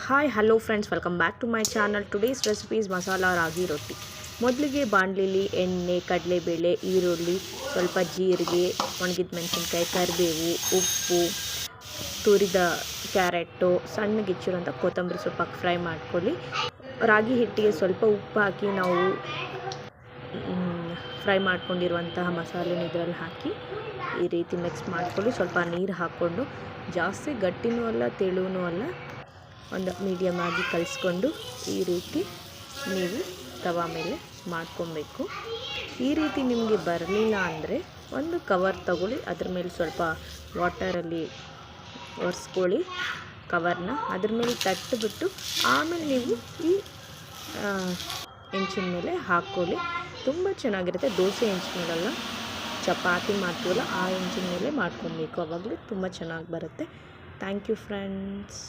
Hi hello friends, welcome back to my channel. Today's recipes masala ragi rotti. ಮೊದಲಿಗೆ ಬಾಣಲಿಲಿ ಎಣ್ಣೆ, ಕಡಲೆಬೇಳೆ, ಈರುಳ್ಳಿ, ಸ್ವಲ್ಪ ಜೀರಿಗೆ, ಒಣಗಿದ ಮೆಣಸಿನ್ಕಾಯಿ, ಕರಿಬೇವು, ಉಪ್ಪು, ತುರಿದ ಕ್ಯಾರೆಟು, ಸಣ್ಣಗೆ ಹೆಚ್ಚಿರೋಂಥ ಕೊತ್ತಂಬರಿ ಸ್ವಲ್ಪ ಫ್ರೈ ಮಾಡ್ಕೊಳ್ಳಿ. ರಾಗಿ ಹಿಟ್ಟಿಗೆ ಸ್ವಲ್ಪ ಉಪ್ಪು ಹಾಕಿ ನಾವು ಫ್ರೈ ಮಾಡ್ಕೊಂಡಿರುವಂತಹ ಮಸಾಲೆನ ಇದರಲ್ಲಿ ಹಾಕಿ ಈ ರೀತಿ ಮಿಕ್ಸ್ ಮಾಡ್ಕೊಳ್ಳಿ. ಸ್ವಲ್ಪ ನೀರು ಹಾಕ್ಕೊಂಡು, ಜಾಸ್ತಿ ಗಟ್ಟಿನೂ ಅಲ್ಲ ತೆಳುವೂ ಅಲ್ಲ, ಒಂದು ಮೀಡಿಯಮ್ ಆಗಿ ಕಲಿಸ್ಕೊಂಡು ಈ ರೀತಿ ನೀವು ತವಾ ಮೇಲೆ ಮಾಡ್ಕೊಬೇಕು. ಈ ರೀತಿ ನಿಮಗೆ ಬರಲಿಲ್ಲ ಅಂದರೆ ಒಂದು ಕವರ್ ತಗೊಳ್ಳಿ, ಅದ್ರ ಮೇಲೆ ಸ್ವಲ್ಪ ವಾಟರಲ್ಲಿ ಒರೆಸ್ಕೊಳ್ಳಿ ಕವರ್ನ, ಅದ್ರ ಮೇಲೆ ತಟ್ಟಿಬಿಟ್ಟು ಆಮೇಲೆ ನೀವು ಈ ಹೆಂಚಿನ ಮೇಲೆ ಹಾಕ್ಕೊಳ್ಳಿ. ತುಂಬ ಚೆನ್ನಾಗಿರುತ್ತೆ. ದೋಸೆ ಹೆಂಚಿನ ಮೇಲೆಲ್ಲ, ಚಪಾತಿ ಮಾಡ್ತೀವಲ್ಲ ಆ ಹೆಂಚಿನ ಮೇಲೆ ಮಾಡ್ಕೊಬೇಕು, ಆವಾಗಲೇ ತುಂಬ ಚೆನ್ನಾಗಿ ಬರುತ್ತೆ. Thank you friends.